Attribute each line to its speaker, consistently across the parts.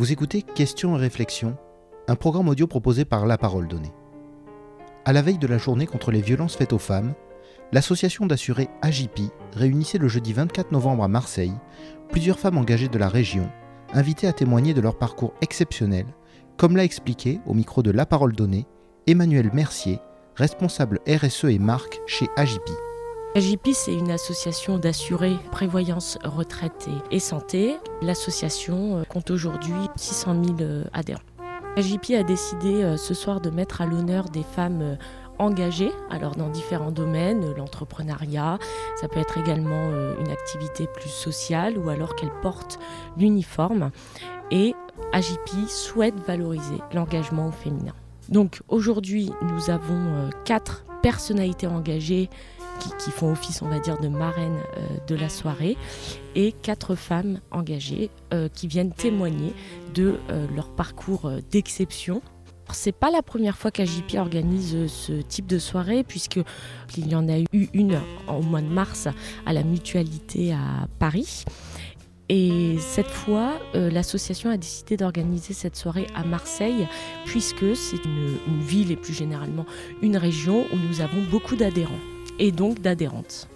Speaker 1: Vous écoutez Questions et réflexions, un programme audio proposé par La Parole Donnée. À la veille de la journée contre les violences faites aux femmes, l'association d'assurés AJPI réunissait le jeudi 24 novembre à Marseille plusieurs femmes engagées de la région, invitées à témoigner de leur parcours exceptionnel, comme l'a expliqué, au micro de La Parole Donnée, Emmanuel Mercier, responsable RSE et marque chez AJPI.
Speaker 2: AJPI, c'est une association d'assurés prévoyance, retraite et santé. L'association compte aujourd'hui 600 000 adhérents. AJPI a décidé ce soir de mettre à l'honneur des femmes engagées, alors dans différents domaines, l'entrepreneuriat, ça peut être également une activité plus sociale ou alors qu'elles portent l'uniforme. Et AJPI souhaite valoriser l'engagement au féminin. Donc aujourd'hui, nous avons 4 personnalités engagées qui font office, on va dire, de marraine de la soirée, et 4 femmes engagées qui viennent témoigner de leur parcours d'exception. C'est pas la première fois qu'AJPI organise ce type de soirée, puisqu'il y en a eu une au mois de mars à la Mutualité à Paris. Et cette fois, l'association a décidé d'organiser cette soirée à Marseille, puisque c'est une ville et plus généralement une région où nous avons beaucoup d'adhérents et donc d'adhérentes.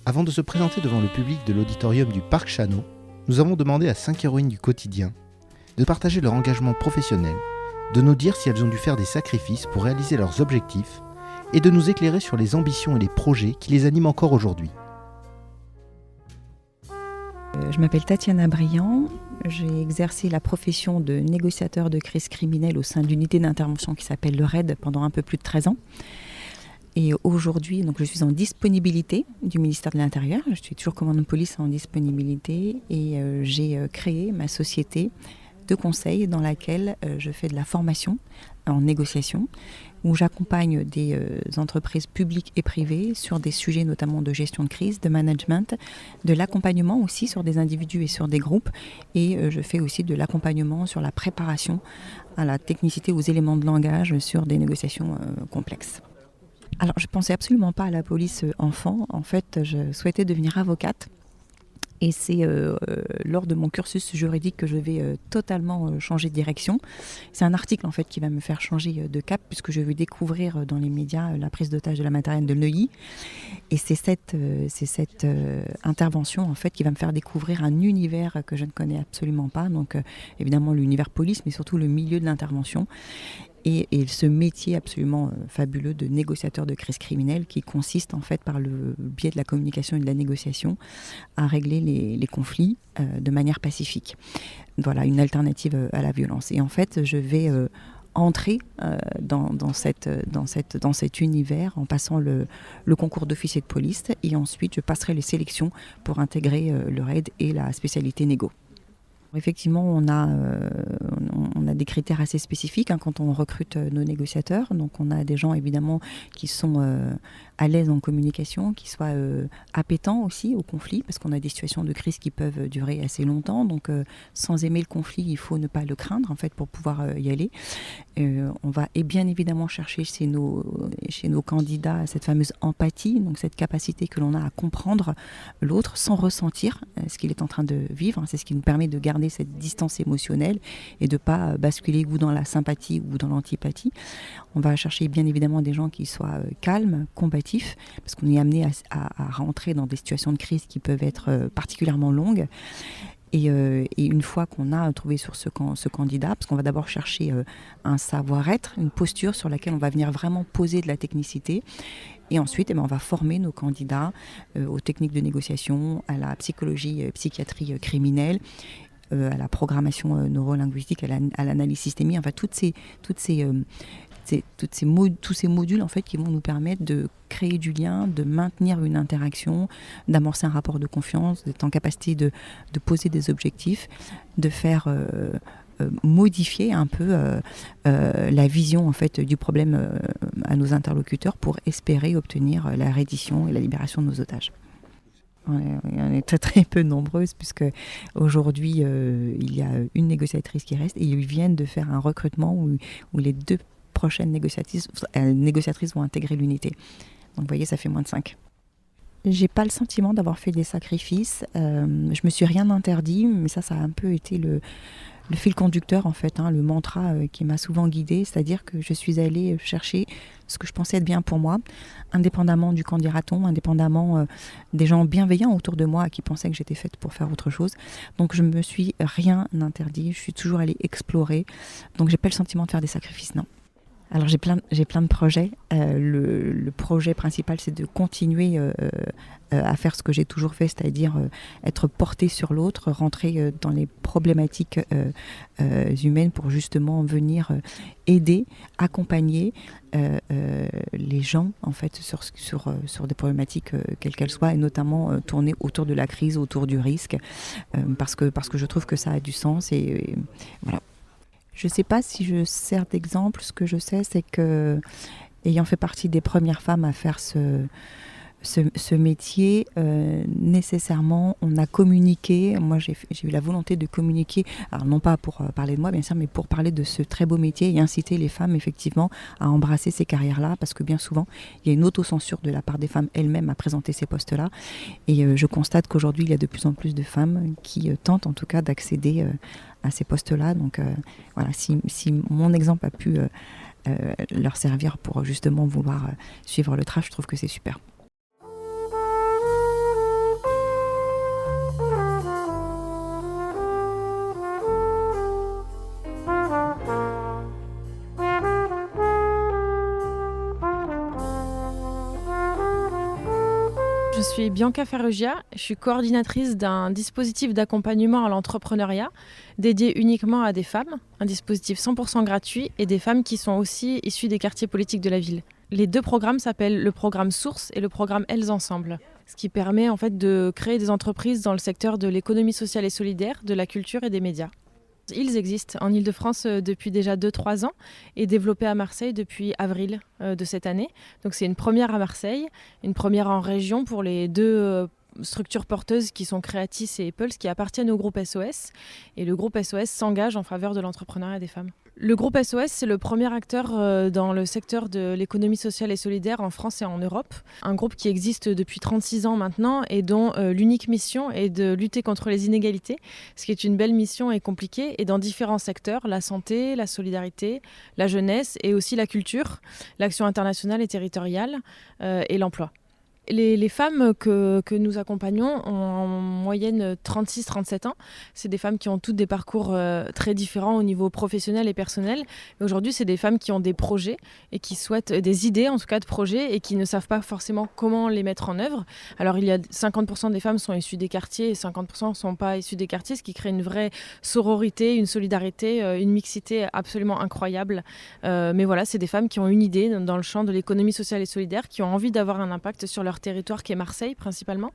Speaker 1: Avant de se présenter devant le public de l'auditorium du Parc Chano, nous avons demandé à 5 héroïnes du quotidien de partager leur engagement professionnel, de nous dire si elles ont dû faire des sacrifices pour réaliser leurs objectifs et de nous éclairer sur les ambitions et les projets qui les animent encore aujourd'hui.
Speaker 3: Je m'appelle Tatiana Briand, j'ai exercé la profession de négociateur de crise criminelle au sein d'une unité d'intervention qui s'appelle le RAID pendant un peu plus de 13 ans. Et aujourd'hui, donc, je suis en disponibilité du ministère de l'Intérieur, je suis toujours commandant de police en disponibilité et j'ai créé ma société de conseil dans laquelle je fais de la formation en négociation, où j'accompagne des entreprises publiques et privées sur des sujets notamment de gestion de crise, de management, de l'accompagnement aussi sur des individus et sur des groupes, et je fais aussi de l'accompagnement sur la préparation à la technicité, aux éléments de langage sur des négociations complexes. Alors je ne pensais absolument pas à la police enfant, en fait je souhaitais devenir avocate. Et c'est lors de mon cursus juridique que je vais totalement changer de direction. C'est un article en fait qui va me faire changer de cap, puisque je vais découvrir dans les médias la prise d'otage de la matérielle de Neuilly. Et c'est cette intervention en fait qui va me faire découvrir un univers que je ne connais absolument pas. Donc évidemment l'univers police, mais surtout le milieu de l'intervention. Et ce métier absolument fabuleux de négociateur de crise criminelle qui consiste en fait par le biais de la communication et de la négociation à régler les conflits de manière pacifique. Voilà, une alternative à la violence. Et en fait, je vais entrer dans cet univers en passant le concours d'officier de police, et ensuite je passerai les sélections pour intégrer le RAID et la spécialité négo. Effectivement, on a des critères assez spécifiques quand on recrute nos négociateurs. Donc on a des gens évidemment qui sont à l'aise en communication, qui soient appétents aussi au conflit, parce qu'on a des situations de crise qui peuvent durer assez longtemps. Donc sans aimer le conflit, il faut ne pas le craindre en fait pour pouvoir y aller. On va bien évidemment chercher chez nos candidats cette fameuse empathie, donc cette capacité que l'on a à comprendre l'autre sans ressentir ce qu'il est en train de vivre. C'est ce qui nous permet de garder cette distance émotionnelle et de ne pas basculer ou dans la sympathie ou dans l'antipathie. On va chercher bien évidemment des gens qui soient calmes, combatifs, parce qu'on est amené à rentrer dans des situations de crise qui peuvent être particulièrement longues. Et une fois qu'on a trouvé sur ce candidat, parce qu'on va d'abord chercher un savoir-être, une posture sur laquelle on va venir vraiment poser de la technicité. Et ensuite, on va former nos candidats aux techniques de négociation, à la psychologie, psychiatrie criminelle, à la programmation neurolinguistique, à l'analyse systémique, enfin tous ces modules en fait qui vont nous permettre de créer du lien, de maintenir une interaction, d'amorcer un rapport de confiance, d'être en capacité de poser des objectifs, de faire modifier un peu la vision en fait du problème à nos interlocuteurs pour espérer obtenir la reddition et la libération de nos otages. On est très très peu nombreuses, puisque aujourd'hui il y a une négociatrice qui reste, et ils viennent de faire un recrutement où les 2 prochaines négociatrices vont intégrer l'unité. Donc vous voyez, ça fait moins de 5. J'ai pas le sentiment d'avoir fait des sacrifices. Je me suis rien interdit, mais ça a un peu été le fil conducteur en fait, le mantra qui m'a souvent guidée, c'est-à-dire que je suis allée chercher ce que je pensais être bien pour moi, indépendamment du qu'en dira-t-on, indépendamment des gens bienveillants autour de moi qui pensaient que j'étais faite pour faire autre chose. Donc je me suis rien interdit, je suis toujours allée explorer, donc j'ai pas le sentiment de faire des sacrifices, non. Alors j'ai plein de projets. Le projet principal, c'est de continuer à faire ce que j'ai toujours fait, c'est-à-dire être portée sur l'autre, rentrer dans les problématiques humaines pour justement venir aider, accompagner les gens en fait sur des problématiques quelles qu'elles soient, et notamment tourner autour de la crise, autour du risque, parce que je trouve que ça a du sens et voilà. Je ne sais pas si je sers d'exemple. Ce que je sais, c'est que, ayant fait partie des premières femmes à faire ce métier, nécessairement, on a communiqué. Moi, j'ai eu la volonté de communiquer, alors non pas pour parler de moi, bien sûr, mais pour parler de ce très beau métier et inciter les femmes, effectivement, à embrasser ces carrières-là, parce que bien souvent, il y a une autocensure de la part des femmes elles-mêmes à présenter ces postes-là. Et je constate qu'aujourd'hui, il y a de plus en plus de femmes qui tentent, en tout cas, d'accéder à ces postes-là. Donc voilà, si mon exemple a pu leur servir pour justement vouloir suivre le train, je trouve que c'est super.
Speaker 4: Je suis Bianca Ferrugia, je suis coordinatrice d'un dispositif d'accompagnement à l'entrepreneuriat dédié uniquement à des femmes, un dispositif 100% gratuit et des femmes qui sont aussi issues des quartiers politiques de la ville. Les deux programmes s'appellent le programme Source et le programme Elles Ensemble, ce qui permet en fait de créer des entreprises dans le secteur de l'économie sociale et solidaire, de la culture et des médias. Ils existent en Ile-de-France depuis déjà 2-3 ans et développés à Marseille depuis avril de cette année. Donc c'est une première à Marseille, une première en région pour les deux structures porteuses qui sont Creatis et Pulse qui appartiennent au groupe SOS. Et le groupe SOS s'engage en faveur de l'entrepreneuriat des femmes. Le groupe SOS, c'est le premier acteur dans le secteur de l'économie sociale et solidaire en France et en Europe. Un groupe qui existe depuis 36 ans maintenant et dont l'unique mission est de lutter contre les inégalités, ce qui est une belle mission et compliquée, et dans différents secteurs, la santé, la solidarité, la jeunesse et aussi la culture, l'action internationale et territoriale et l'emploi. Les femmes que nous accompagnons ont en moyenne 36-37 ans. C'est des femmes qui ont toutes des parcours très différents au niveau professionnel et personnel. Et aujourd'hui, c'est des femmes qui ont des projets et qui souhaitent des idées, en tout cas de projets, et qui ne savent pas forcément comment les mettre en œuvre. Alors, il y a 50% des femmes sont issues des quartiers et 50% ne sont pas issues des quartiers, ce qui crée une vraie sororité, une solidarité, une mixité absolument incroyable. Mais voilà, c'est des femmes qui ont une idée dans le champ de l'économie sociale et solidaire, qui ont envie d'avoir un impact sur leur territoire qui est Marseille principalement,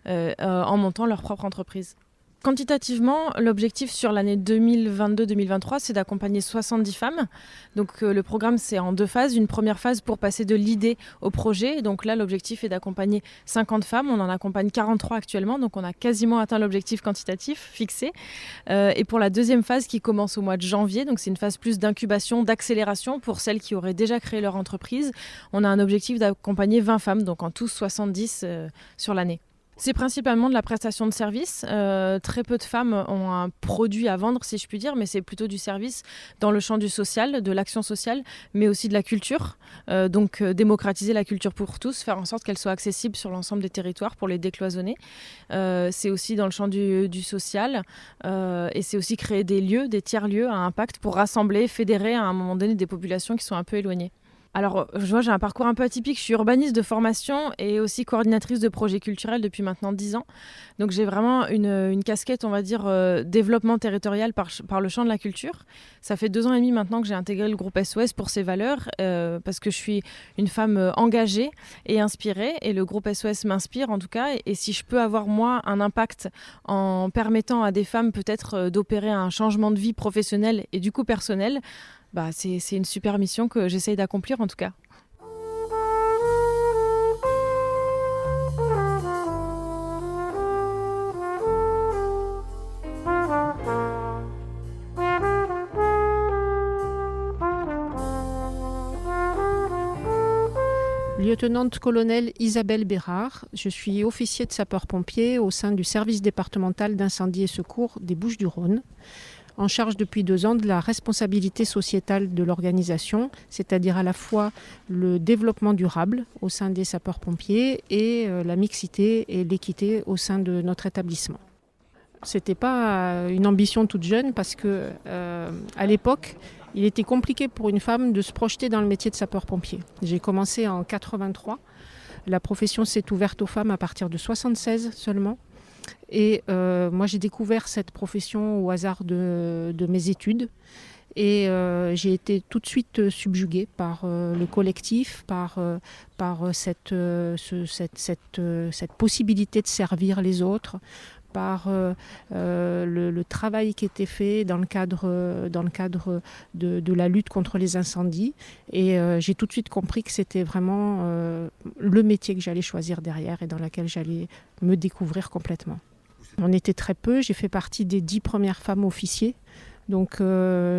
Speaker 4: en montant leur propre entreprise. Quantitativement, l'objectif sur l'année 2022-2023, c'est d'accompagner 70 femmes. Donc le programme, c'est en 2 phases. Une première phase pour passer de l'idée au projet. Donc là, l'objectif est d'accompagner 50 femmes. On en accompagne 43 actuellement. Donc on a quasiment atteint l'objectif quantitatif fixé. Et pour la deuxième phase qui commence au mois de janvier, donc c'est une phase plus d'incubation, d'accélération pour celles qui auraient déjà créé leur entreprise. On a un objectif d'accompagner 20 femmes, donc en tout 70 sur l'année. C'est principalement de la prestation de service. Très peu de femmes ont un produit à vendre, si je puis dire, mais c'est plutôt du service dans le champ du social, de l'action sociale, mais aussi de la culture. Donc démocratiser la culture pour tous, faire en sorte qu'elle soit accessible sur l'ensemble des territoires pour les décloisonner. C'est aussi dans le champ du social et c'est aussi créer des lieux, des tiers-lieux à impact pour rassembler, fédérer à un moment donné des populations qui sont un peu éloignées. Alors, je vois, j'ai un parcours un peu atypique. Je suis urbaniste de formation et aussi coordinatrice de projets culturels depuis maintenant 10 ans. Donc, j'ai vraiment une casquette, on va dire, développement territorial par le champ de la culture. Ça fait 2 ans et demi maintenant que j'ai intégré le groupe SOS pour ses valeurs, parce que je suis une femme engagée et inspirée. Et le groupe SOS m'inspire, en tout cas. Et si je peux avoir, moi, un impact en permettant à des femmes peut-être d'opérer un changement de vie professionnel et du coup personnel, c'est une super mission que j'essaye d'accomplir en tout cas.
Speaker 5: Lieutenant-colonel Isabelle Bérard, je suis officier de sapeurs-pompiers au sein du service départemental d'incendie et secours des Bouches-du-Rhône. en charge depuis 2 ans de la responsabilité sociétale de l'organisation, c'est-à-dire à la fois le développement durable au sein des sapeurs-pompiers et la mixité et l'équité au sein de notre établissement. C'était pas une ambition toute jeune parce que à l'époque, il était compliqué pour une femme de se projeter dans le métier de sapeur-pompier. J'ai commencé en 83. La profession s'est ouverte aux femmes à partir de 76 seulement. Et moi, j'ai découvert cette profession au hasard de mes études. Et j'ai été tout de suite subjuguée par le collectif, par cette possibilité de servir les autres, par le travail qui était fait dans le cadre de la lutte contre les incendies. Et j'ai tout de suite compris que c'était vraiment le métier que j'allais choisir derrière et dans lequel j'allais me découvrir complètement. On était très peu, j'ai fait partie des 10 premières femmes officiers. Donc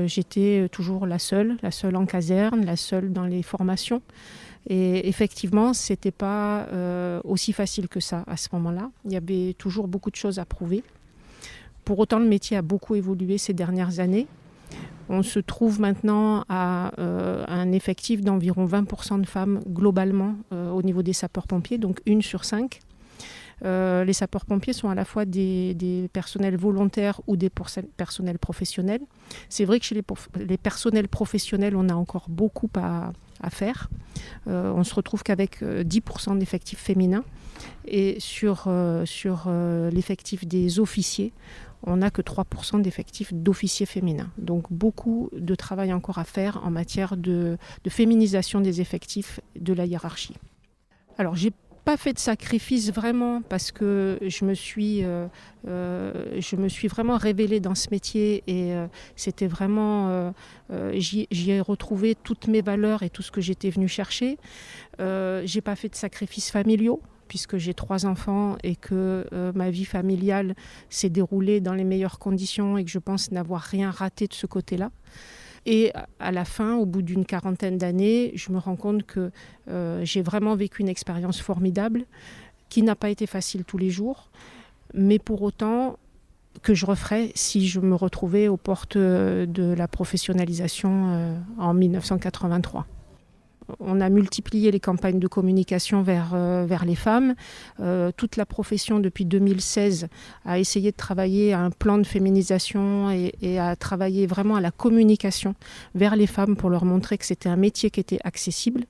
Speaker 5: j'étais toujours la seule en caserne, la seule dans les formations. Et effectivement, ce n'était pas aussi facile que ça à ce moment-là. Il y avait toujours beaucoup de choses à prouver. Pour autant, le métier a beaucoup évolué ces dernières années. On se trouve maintenant à un effectif d'environ 20% de femmes globalement au niveau des sapeurs-pompiers, donc 1 sur 5. Les sapeurs-pompiers sont à la fois des personnels volontaires ou des personnels professionnels. C'est vrai que chez les personnels professionnels, on a encore beaucoup à faire. On se retrouve qu'avec 10% d'effectifs féminins. Et sur l'effectif des officiers, on n'a que 3% d'effectifs d'officiers féminins. Donc beaucoup de travail encore à faire en matière de féminisation des effectifs de la hiérarchie. Alors j'ai pas fait de sacrifice vraiment parce que je me suis vraiment révélée dans ce métier et c'était vraiment j'y ai retrouvé toutes mes valeurs et tout ce que j'étais venue chercher. J'ai pas fait de sacrifices familiaux puisque j'ai 3 enfants et que ma vie familiale s'est déroulée dans les meilleures conditions et que je pense n'avoir rien raté de ce côté-là. Et à la fin, au bout d'une 40aine d'années, je me rends compte que j'ai vraiment vécu une expérience formidable qui n'a pas été facile tous les jours, mais pour autant que je referais si je me retrouvais aux portes de la professionnalisation en 1983. On a multiplié les campagnes de communication vers les femmes. Toute la profession, depuis 2016, a essayé de travailler à un plan de féminisation et à travailler vraiment à la communication vers les femmes pour leur montrer que c'était un métier qui était accessible.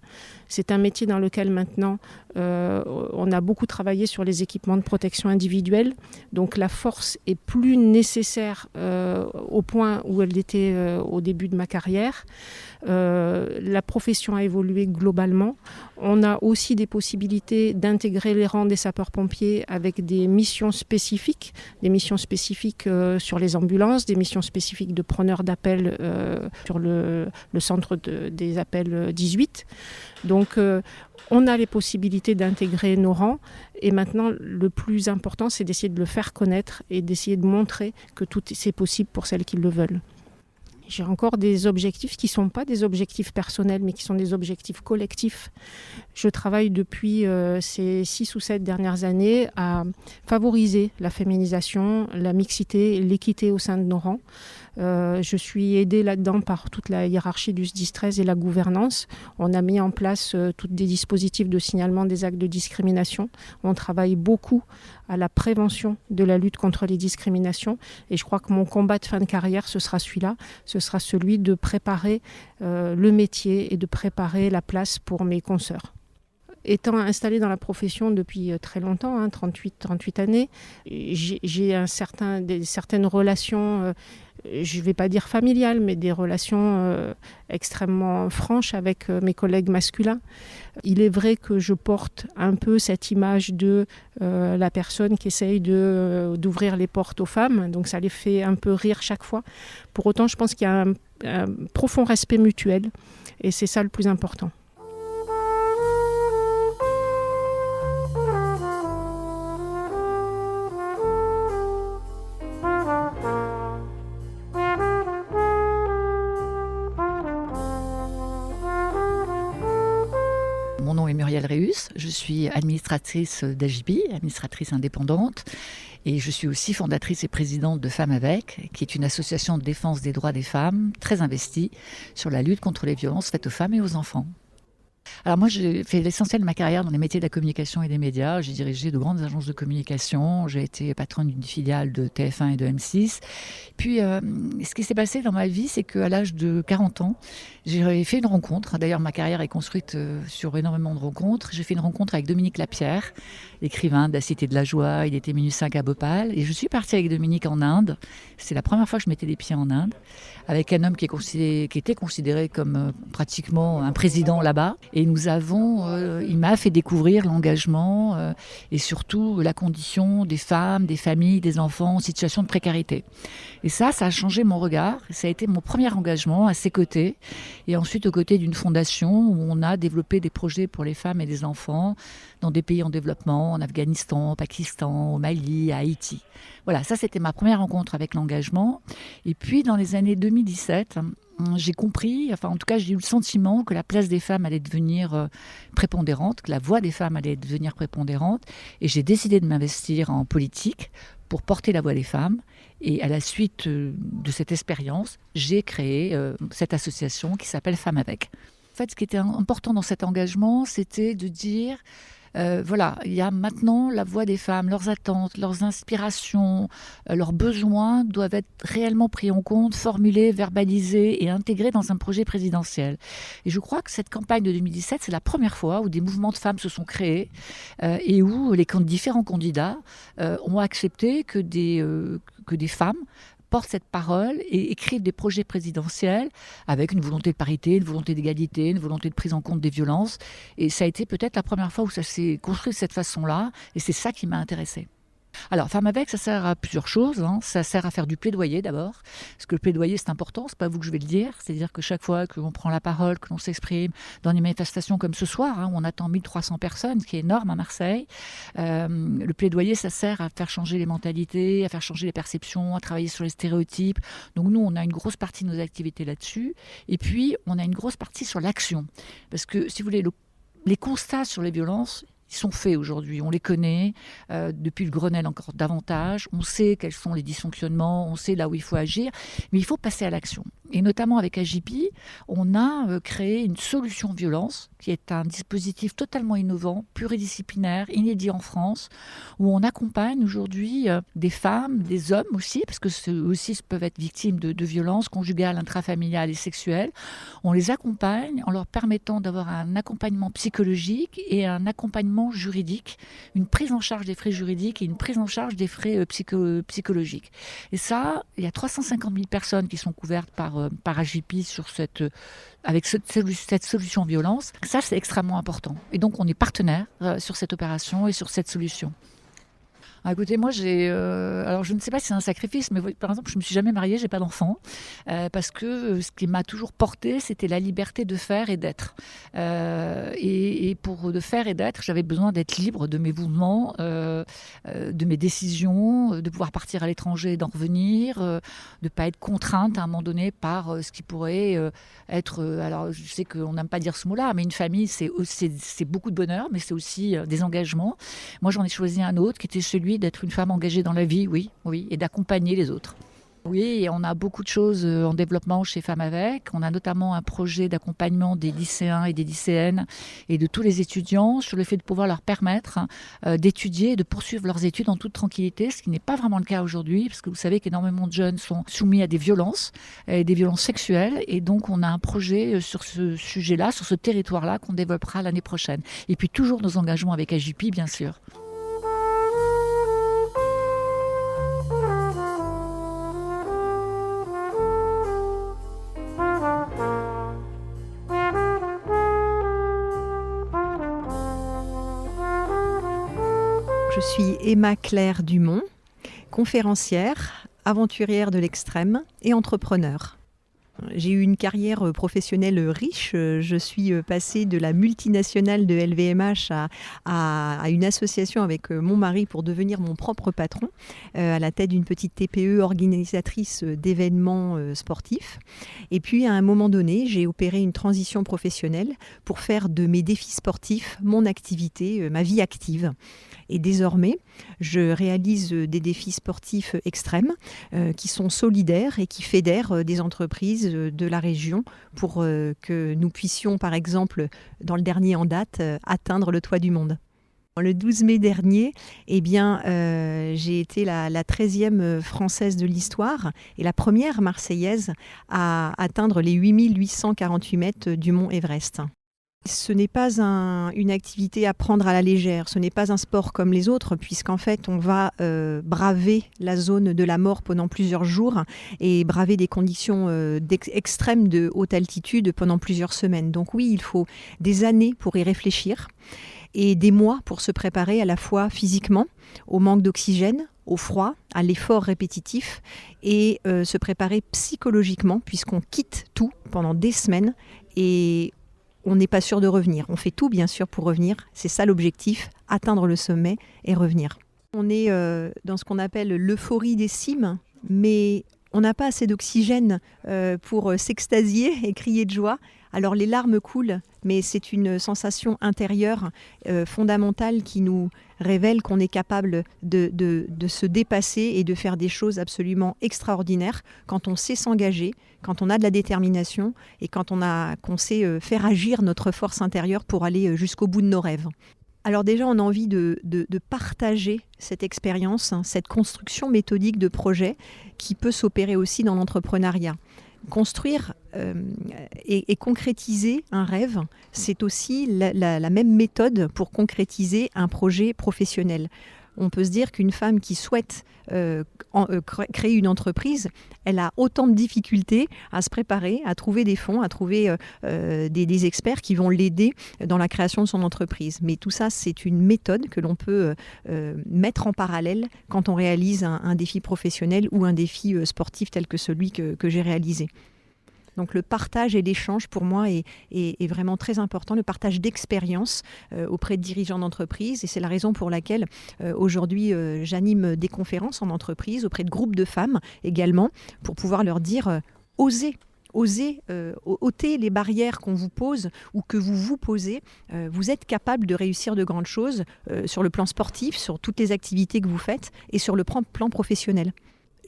Speaker 5: C'est un métier dans lequel maintenant, on a beaucoup travaillé sur les équipements de protection individuelle. Donc la force est plus nécessaire au point où elle était au début de ma carrière. La profession a évolué globalement. On a aussi des possibilités d'intégrer les rangs des sapeurs-pompiers avec des missions spécifiques sur les ambulances, des missions spécifiques de preneurs d'appels sur le centre des appels 18. Donc on a les possibilités d'intégrer nos rangs et maintenant le plus important c'est d'essayer de le faire connaître et d'essayer de montrer que tout c'est possible pour celles qui le veulent. J'ai encore des objectifs qui ne sont pas des objectifs personnels, mais qui sont des objectifs collectifs. Je travaille depuis ces 6 ou 7 dernières années à favoriser la féminisation, la mixité, l'équité au sein de nos rangs. Je suis aidée là-dedans par toute la hiérarchie du SDIS 13 et la gouvernance. On a mis en place tous des dispositifs de signalement des actes de discrimination. On travaille beaucoup à la prévention de la lutte contre les discriminations. Et je crois que mon combat de fin de carrière, ce sera celui-là. Ce sera celui de préparer le métier et de préparer la place pour mes consoeurs. Étant installée dans la profession depuis très longtemps, 38 années, j'ai certaines relations, je ne vais pas dire familiales, mais des relations extrêmement franches avec mes collègues masculins. Il est vrai que je porte un peu cette image de la personne qui essaye d'ouvrir les portes aux femmes, donc ça les fait un peu rire chaque fois. Pour autant, je pense qu'il y a un profond respect mutuel et c'est ça le plus important.
Speaker 6: Mon nom nom est Muriel Réus. Je suis administratrice d'AJPI, administratrice indépendante. Et je suis aussi fondatrice et présidente de Femmes Avec, qui est une association de défense des droits des femmes très investie sur la lutte contre les violences faites aux femmes et aux enfants. Alors moi, j'ai fait l'essentiel de ma carrière dans les métiers de la communication et des médias. J'ai dirigé de grandes agences de communication. J'ai été patronne d'une filiale de TF1 et de M6. Puis, ce qui s'est passé dans ma vie, c'est qu'à l'âge de 40 ans, j'ai fait une rencontre. D'ailleurs, ma carrière est construite sur énormément de rencontres. J'ai fait une rencontre avec Dominique Lapierre, l'écrivain de La Cité de la Joie. Il était minuit 5 à Bhopal. Et je suis partie avec Dominique en Inde. C'est la première fois que je mettais les pieds en Inde, avec un homme qui était considéré comme pratiquement un président là-bas. Et il m'a fait découvrir l'engagement et surtout la condition des femmes, des familles, des enfants en situation de précarité. Et ça a changé mon regard. Ça a été mon premier engagement à ses côtés. Et ensuite aux côtés d'une fondation où on a développé des projets pour les femmes et les enfants dans des pays en développement, en Afghanistan, au Pakistan, au Mali, à Haïti. Voilà, ça c'était ma première rencontre avec l'engagement. Et puis dans les années 2017, j'ai compris, enfin en tout cas j'ai eu le sentiment que la place des femmes allait devenir prépondérante, que la voix des femmes allait devenir prépondérante. Et j'ai décidé de m'investir en politique pour porter la voix des femmes. Et à la suite de cette expérience, j'ai créé cette association qui s'appelle Femmes Avec. En fait, ce qui était important dans cet engagement, c'était de dire... voilà, il y a maintenant la voix des femmes, leurs attentes, leurs inspirations, leurs besoins doivent être réellement pris en compte, formulés, verbalisés et intégrés dans un projet présidentiel. Et je crois que cette campagne de 2017, c'est la première fois où des mouvements de femmes se sont créés et où les différents candidats ont accepté que des femmes portent cette parole et écrivent des projets présidentiels avec une volonté de parité, une volonté d'égalité, une volonté de prise en compte des violences. Et ça a été peut-être la première fois où ça s'est construit de cette façon-là. Et c'est ça qui m'a intéressée. Alors, Femmes Avec, ça sert à plusieurs choses. Ça sert à faire du plaidoyer d'abord. Parce que le plaidoyer, c'est important. C'est pas vous que je vais le dire. C'est-à-dire que chaque fois que l'on prend la parole, que l'on s'exprime dans des manifestations comme ce soir, où on attend 1300 personnes, ce qui est énorme à Marseille, le plaidoyer, ça sert à faire changer les mentalités, à faire changer les perceptions, à travailler sur les stéréotypes. Donc nous, on a une grosse partie de nos activités là-dessus. Et puis, on a une grosse partie sur l'action. Parce que, si vous voulez, les constats sur les violences, ils sont faits aujourd'hui, on les connaît, depuis le Grenelle encore davantage, on sait quels sont les dysfonctionnements, on sait là où il faut agir, mais il faut passer à l'action. Et notamment avec AJPI, on a créé une solution violence, qui est un dispositif totalement innovant, pluridisciplinaire, inédit en France, où on accompagne aujourd'hui des femmes, des hommes aussi, parce que ceux aussi peuvent être victimes de violences conjugales, intrafamiliales et sexuelles. On les accompagne en leur permettant d'avoir un accompagnement psychologique et un accompagnement juridique, une prise en charge des frais juridiques et une prise en charge des frais psychologiques. Et ça, il y a 350 000 personnes qui sont couvertes par AJPI avec cette solution violence. Ça, c'est extrêmement important. Et donc, on est partenaire sur cette opération et sur cette solution. Écoutez, moi, alors je ne sais pas si c'est un sacrifice, mais par exemple, je ne me suis jamais mariée, je n'ai pas d'enfant, parce que ce qui m'a toujours portée, c'était la liberté de faire et d'être. Et pour de faire et d'être, j'avais besoin d'être libre de mes mouvements, de mes décisions, de pouvoir partir à l'étranger et d'en revenir, de ne pas être contrainte à un moment donné par ce qui pourrait être... alors, je sais qu'on n'aime pas dire ce mot-là, mais une famille, c'est beaucoup de bonheur, mais c'est aussi des engagements. Moi, j'en ai choisi un autre, qui était celui d'être une femme engagée dans la vie, oui, et d'accompagner les autres. Oui, et on a beaucoup de choses en développement chez Femmes Avec. On a notamment un projet d'accompagnement des lycéens et des lycéennes et de tous les étudiants sur le fait de pouvoir leur permettre d'étudier et de poursuivre leurs études en toute tranquillité, ce qui n'est pas vraiment le cas aujourd'hui, parce que vous savez qu'énormément de jeunes sont soumis à des violences sexuelles. Et donc, on a un projet sur ce sujet-là, sur ce territoire-là, qu'on développera l'année prochaine. Et puis, toujours nos engagements avec AJPI, bien sûr.
Speaker 7: Je suis Emma Claire Dumont, conférencière, aventurière de l'extrême et entrepreneur. J'ai eu une carrière professionnelle riche. Je suis passée de la multinationale de LVMH à une association avec mon mari pour devenir mon propre patron, à la tête d'une petite TPE organisatrice d'événements sportifs. Et puis à un moment donné, j'ai opéré une transition professionnelle pour faire de mes défis sportifs mon activité, ma vie active. Et désormais, je réalise des défis sportifs extrêmes qui sont solidaires et qui fédèrent des entreprises de la région pour que nous puissions, par exemple, dans le dernier en date, atteindre le toit du monde. Le 12 mai dernier, j'ai été la 13e Française de l'histoire et la première Marseillaise à atteindre les 8848 mètres du mont Everest. Ce n'est pas une activité à prendre à la légère, ce n'est pas un sport comme les autres, puisqu'en fait on va braver la zone de la mort pendant plusieurs jours et braver des conditions extrêmes de haute altitude pendant plusieurs semaines. Donc oui, il faut des années pour y réfléchir et des mois pour se préparer à la fois physiquement, au manque d'oxygène, au froid, à l'effort répétitif et se préparer psychologiquement puisqu'on quitte tout pendant des semaines et on n'est pas sûr de revenir. On fait tout, bien sûr, pour revenir. C'est ça l'objectif, atteindre le sommet et revenir. On est dans ce qu'on appelle l'euphorie des cimes, mais on n'a pas assez d'oxygène pour s'extasier et crier de joie. Alors les larmes coulent, mais c'est une sensation intérieure fondamentale qui nous révèle qu'on est capable de se dépasser et de faire des choses absolument extraordinaires quand on sait s'engager, quand on a de la détermination et quand qu'on sait faire agir notre force intérieure pour aller jusqu'au bout de nos rêves. Alors déjà, on a envie de partager cette expérience, cette construction méthodique de projet qui peut s'opérer aussi dans l'entrepreneuriat. Construire et concrétiser un rêve, c'est aussi la même méthode pour concrétiser un projet professionnel. On peut se dire qu'une femme qui souhaite créer une entreprise, elle a autant de difficultés à se préparer, à trouver des fonds, à trouver des experts qui vont l'aider dans la création de son entreprise. Mais tout ça, c'est une méthode que l'on peut mettre en parallèle quand on réalise un défi professionnel ou un défi sportif tel que celui que j'ai réalisé. Donc le partage et l'échange, pour moi, est vraiment très important. Le partage d'expérience auprès de dirigeants d'entreprise. Et c'est la raison pour laquelle aujourd'hui, j'anime des conférences en entreprise auprès de groupes de femmes également, pour pouvoir leur dire osez ôter les barrières qu'on vous pose ou que vous posez. Vous êtes capable de réussir de grandes choses sur le plan sportif, sur toutes les activités que vous faites et sur le plan professionnel.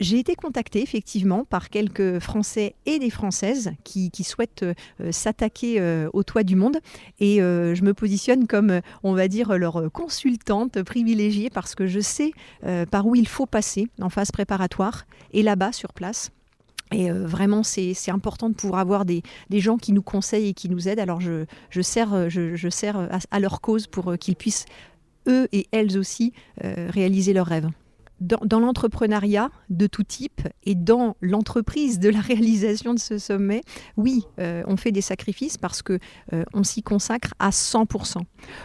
Speaker 7: J'ai été contactée effectivement par quelques Français et des Françaises qui souhaitent s'attaquer au toit du monde et je me positionne comme, on va dire, leur consultante privilégiée parce que je sais par où il faut passer en phase préparatoire et là-bas sur place. Et vraiment, c'est important de pouvoir avoir des gens qui nous conseillent et qui nous aident. Alors je sers à leur cause pour qu'ils puissent, eux et elles aussi, réaliser leurs rêves. Dans l'entrepreneuriat de tout type et dans l'entreprise de la réalisation de ce sommet, oui, on fait des sacrifices parce qu'on s'y consacre à 100%.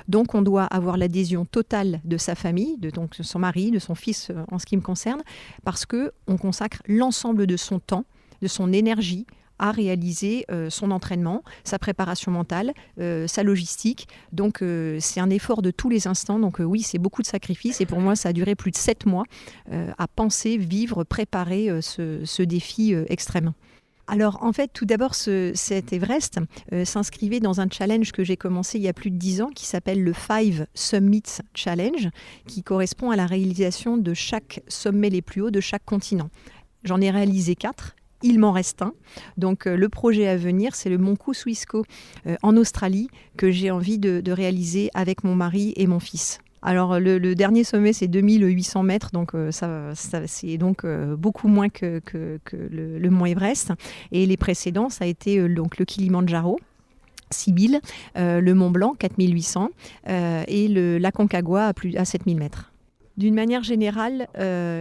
Speaker 7: Donc on doit avoir l'adhésion totale de sa famille, de son mari, de son fils en ce qui me concerne, parce qu'on consacre l'ensemble de son temps, de son énergie, à réaliser son entraînement, sa préparation mentale, sa logistique. Donc c'est un effort de tous les instants. Donc oui, c'est beaucoup de sacrifices. Et pour moi, ça a duré plus de 7 mois à penser, vivre, préparer ce défi extrême. Alors en fait, tout d'abord, cet Everest s'inscrivait dans un challenge que j'ai commencé il y a plus de 10 ans qui s'appelle le 5 Summits Challenge, qui correspond à la réalisation de chaque sommet les plus hauts de chaque continent. J'en ai réalisé 4. Il m'en reste un. Donc le projet à venir, c'est le Mont Kosciuszko en Australie que j'ai envie de réaliser avec mon mari et mon fils. Alors le dernier sommet, c'est 2800 mètres, donc ça c'est donc beaucoup moins que le Mont Everest. Et les précédents, ça a été donc le Kilimandjaro, 6000, le Mont Blanc, 4800, et l'Aconcagua à 7000 mètres. D'une manière générale,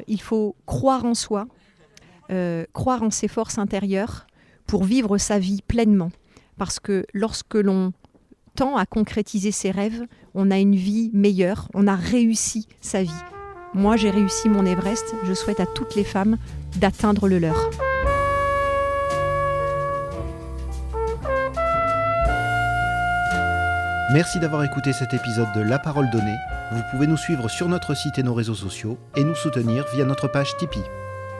Speaker 7: il faut croire en soi, croire en ses forces intérieures pour vivre sa vie pleinement. Parce que lorsque l'on tend à concrétiser ses rêves, on a une vie meilleure, on a réussi sa vie. Moi, j'ai réussi mon Everest, je souhaite à toutes les femmes d'atteindre le leur.
Speaker 1: Merci d'avoir écouté cet épisode de La Parole Donnée. Vous pouvez nous suivre sur notre site et nos réseaux sociaux et nous soutenir via notre page Tipeee.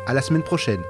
Speaker 1: À la semaine prochaine.